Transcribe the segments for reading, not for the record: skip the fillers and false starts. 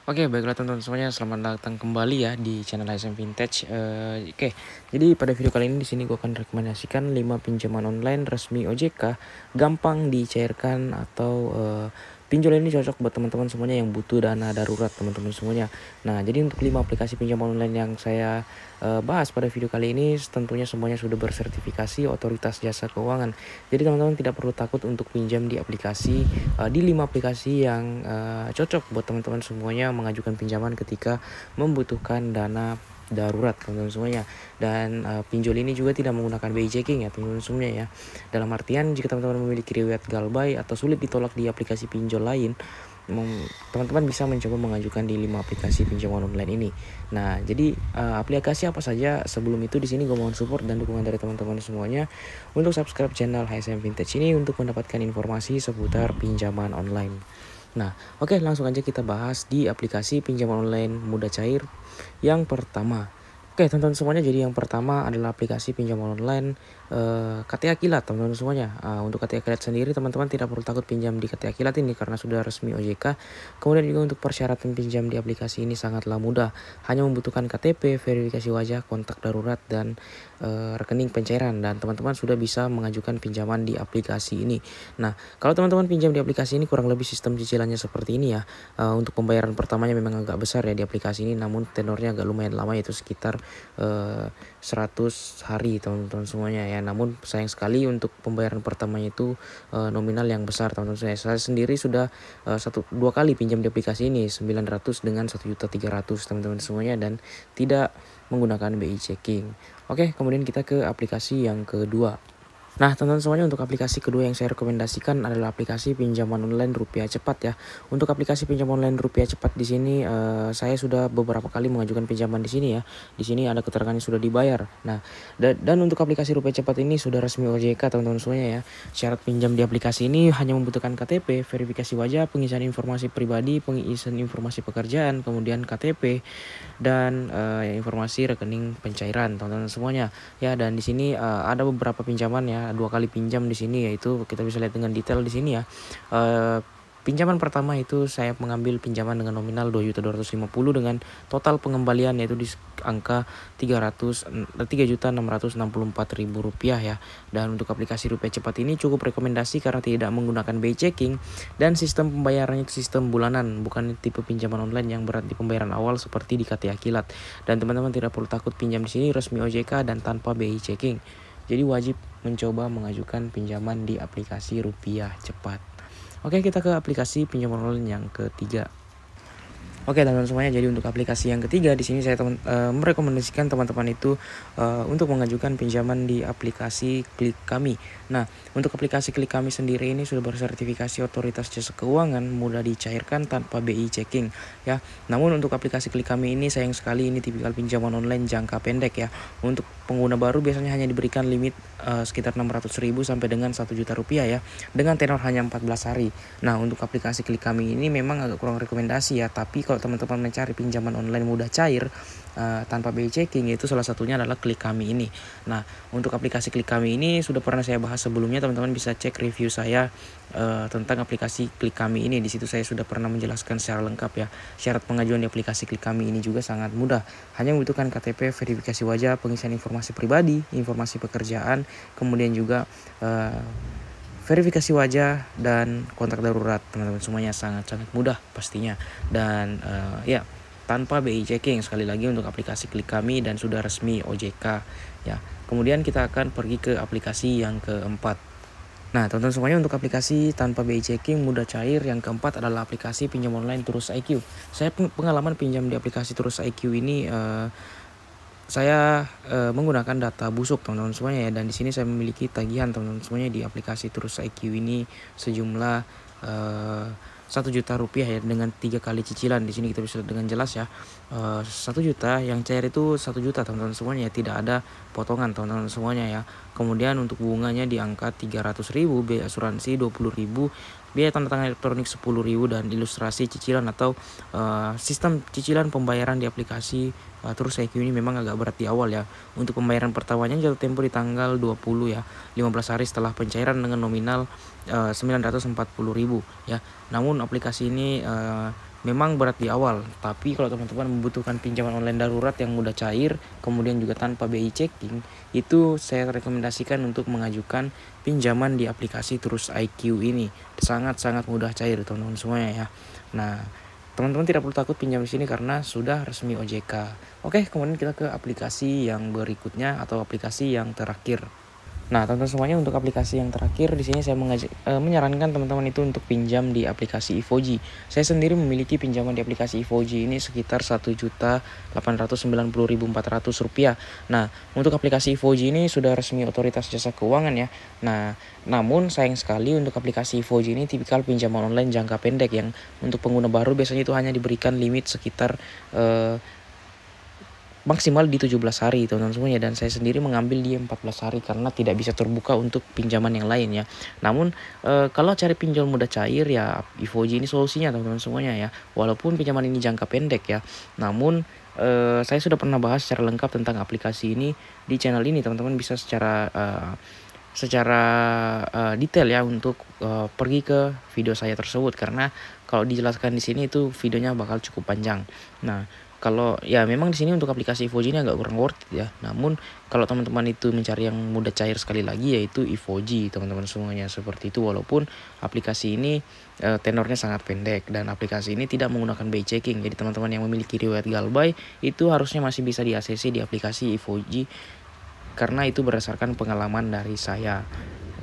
Oke, baiklah teman-teman semuanya, selamat datang kembali ya di channel HSM Vintage. Oke, jadi pada video kali ini di sini gue akan rekomendasikan 5 pinjaman online resmi OJK, gampang dicairkan atau pinjol ini cocok buat teman-teman semuanya yang butuh dana darurat teman-teman semuanya. Nah, jadi untuk 5 aplikasi pinjaman online yang saya bahas pada video kali ini tentunya semuanya sudah bersertifikasi otoritas jasa keuangan. Jadi teman-teman tidak perlu takut untuk pinjam di aplikasi di 5 aplikasi yang cocok buat teman-teman semuanya mengajukan pinjaman ketika membutuhkan dana darurat teman-teman semuanya. Dan pinjol ini juga tidak menggunakan BI checking ya teman-teman semuanya ya. Dalam artian jika teman-teman memiliki riwayat galbay atau sulit ditolak di aplikasi pinjol lain, teman-teman bisa mencoba mengajukan di 5 aplikasi pinjaman online ini. Nah, jadi aplikasi apa saja? Sebelum itu di sini gue mohon support dan dukungan dari teman-teman semuanya untuk subscribe channel HSM Vintage ini untuk mendapatkan informasi seputar pinjaman online. Nah, oke, langsung aja kita bahas di aplikasi pinjaman online mudah cair yang pertama. Oke teman-teman semuanya, jadi yang pertama adalah aplikasi pinjaman online KTA Kilat teman-teman semuanya. Untuk KTA Kilat sendiri teman-teman tidak perlu takut pinjam di KTA Kilat ini karena sudah resmi OJK. Kemudian juga untuk persyaratan pinjam di aplikasi ini sangatlah mudah, hanya membutuhkan KTP, verifikasi wajah, kontak darurat, dan rekening pencairan, dan teman-teman sudah bisa mengajukan pinjaman di aplikasi ini. Nah, kalau teman-teman pinjam di aplikasi ini kurang lebih sistem cicilannya seperti ini ya. Untuk pembayaran pertamanya memang agak besar ya di aplikasi ini, namun tenornya agak lumayan lama, yaitu sekitar 100 hari teman-teman semuanya ya. Namun sayang sekali untuk pembayaran pertamanya itu nominal yang besar teman-teman. Saya sendiri sudah 1-2 kali pinjam di aplikasi ini 900 dengan 1.300.000 teman-teman semuanya, dan tidak menggunakan BI checking. Oke, kemudian kita ke aplikasi yang kedua. Nah, teman-teman semuanya, untuk aplikasi kedua yang saya rekomendasikan adalah aplikasi pinjaman online rupiah cepat ya. Untuk aplikasi pinjaman online rupiah cepat di sini saya sudah beberapa kali mengajukan pinjaman di sini ya. Di sini ada keterangannya sudah dibayar. Nah, dan untuk aplikasi rupiah cepat ini sudah resmi OJK teman-teman semuanya ya. Syarat pinjam di aplikasi ini hanya membutuhkan KTP, verifikasi wajah, pengisian informasi pribadi, pengisian informasi pekerjaan, kemudian KTP, dan informasi rekening pencairan teman-teman semuanya ya. Dan di sini ada beberapa pinjaman ya, 2 kali pinjam di sini, yaitu kita bisa lihat dengan detail di sini ya. Pinjaman pertama itu saya mengambil pinjaman dengan nominal 2.250.000 dengan total pengembalian yaitu di angka 3.664.000 rupiah ya. Dan untuk aplikasi rupiah cepat ini cukup rekomendasi karena tidak menggunakan BI checking dan sistem pembayarannya itu sistem bulanan, bukan tipe pinjaman online yang berat di pembayaran awal seperti di KTA Kilat. Dan teman-teman tidak perlu takut pinjam di sini resmi OJK dan tanpa BI checking. Jadi wajib mencoba mengajukan pinjaman di aplikasi rupiah cepat. Oke, kita ke aplikasi pinjaman online yang ketiga. Oke teman-teman semuanya, jadi untuk aplikasi yang ketiga di sini saya merekomendasikan teman-teman itu untuk mengajukan pinjaman di aplikasi Klik Kami. Nah, untuk aplikasi Klik Kami sendiri ini sudah bersertifikasi otoritas jasa keuangan, mudah dicairkan tanpa BI checking ya. Namun untuk aplikasi Klik Kami ini sayang sekali ini tipikal pinjaman online jangka pendek ya. Untuk pengguna baru biasanya hanya diberikan limit sekitar 600.000 sampai dengan 1 juta rupiah ya, dengan tenor hanya 14 hari. Nah, untuk aplikasi Klik Kami ini memang agak kurang rekomendasi ya, tapi kalau teman-teman mencari pinjaman online mudah cair tanpa BI checking, yaitu salah satunya adalah Klik Kami ini. Nah, untuk aplikasi Klik Kami ini sudah pernah saya bahas sebelumnya, teman-teman bisa cek review saya tentang aplikasi Klik Kami ini. Di situ saya sudah pernah menjelaskan secara lengkap ya. Syarat pengajuan di aplikasi Klik Kami ini juga sangat mudah, hanya membutuhkan KTP, verifikasi wajah, pengisian informasi pribadi, informasi pekerjaan, kemudian juga verifikasi wajah dan kontak darurat. Teman-teman semuanya sangat-sangat mudah pastinya, dan ya tanpa BI checking sekali lagi untuk aplikasi Klik Kami, dan sudah resmi OJK ya. Kemudian kita akan pergi ke aplikasi yang keempat. Nah, teman-teman semuanya, untuk aplikasi tanpa BI checking mudah cair yang keempat adalah aplikasi pinjam online Trus IQ. Saya pengalaman pinjam di aplikasi Trus IQ ini saya menggunakan data busuk teman-teman semuanya ya, dan di sini saya memiliki tagihan teman-teman semuanya di aplikasi Trus IQ ini sejumlah 1 juta rupiah ya, dengan 3 kali cicilan. Di sini kita bisa lihat dengan jelas ya, 1 juta yang cair itu 1 juta teman-teman semuanya ya, tidak ada potongan teman-teman semuanya ya. Kemudian untuk bunganya di angka 300.000, biaya asuransi 20.000, biaya tanda tangan elektronik 10.000, dan ilustrasi cicilan atau sistem cicilan pembayaran di aplikasi Trus IQ ini memang agak berat di awal ya. Untuk pembayaran pertamanya jatuh tempo di tanggal 20 ya, 15 hari setelah pencairan dengan nominal 940.000 ya. Namun aplikasi ini memang berat di awal, tapi kalau teman-teman membutuhkan pinjaman online darurat yang mudah cair, kemudian juga tanpa BI checking, itu saya rekomendasikan untuk mengajukan pinjaman di aplikasi Trust IQ ini. Sangat-sangat mudah cair teman-teman semuanya ya. Nah, teman-teman tidak perlu takut pinjam di sini karena sudah resmi OJK. Oke, kemudian kita ke aplikasi yang berikutnya atau aplikasi yang terakhir. Nah, teman-teman semuanya, untuk aplikasi yang terakhir di sini saya menyarankan teman-teman itu untuk pinjam di aplikasi Ivoji. Saya sendiri memiliki pinjaman di aplikasi Ivoji ini sekitar Rp1.890.400. Nah, untuk aplikasi Ivoji ini sudah resmi otoritas jasa keuangan ya. Nah, namun sayang sekali untuk aplikasi Ivoji ini tipikal pinjaman online jangka pendek yang untuk pengguna baru biasanya itu hanya diberikan limit sekitar maksimal di 17 hari teman-teman semuanya, dan saya sendiri mengambil di 14 hari karena tidak bisa terbuka untuk pinjaman yang lain ya. Namun kalau cari pinjol mudah cair ya Ivoji ini solusinya teman-teman semuanya ya. Walaupun pinjaman ini jangka pendek ya, namun saya sudah pernah bahas secara lengkap tentang aplikasi ini di channel ini. Teman-teman bisa secara detail ya untuk pergi ke video saya tersebut, karena kalau dijelaskan di sini itu videonya bakal cukup panjang. Nah, kalau ya memang di sini untuk aplikasi Ivoji ini agak kurang worth it ya. Namun kalau teman-teman itu mencari yang mudah cair sekali lagi yaitu Ivoji teman-teman semuanya, seperti itu. Walaupun aplikasi ini tenornya sangat pendek dan aplikasi ini tidak menggunakan BI checking. Jadi teman-teman yang memiliki riwayat galbay itu harusnya masih bisa di ACC di aplikasi Ivoji, karena itu berdasarkan pengalaman dari saya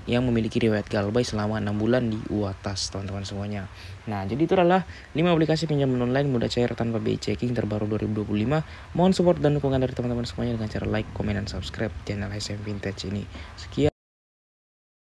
yang memiliki riwayat galbay selama 6 bulan di UATAS teman-teman semuanya. Nah, jadi itu adalah 5 aplikasi pinjaman online mudah cair tanpa BI checking terbaru 2025. Mohon support dan dukungan dari teman-teman semuanya dengan cara like, komen, dan subscribe channel SM Vintage ini. Sekian.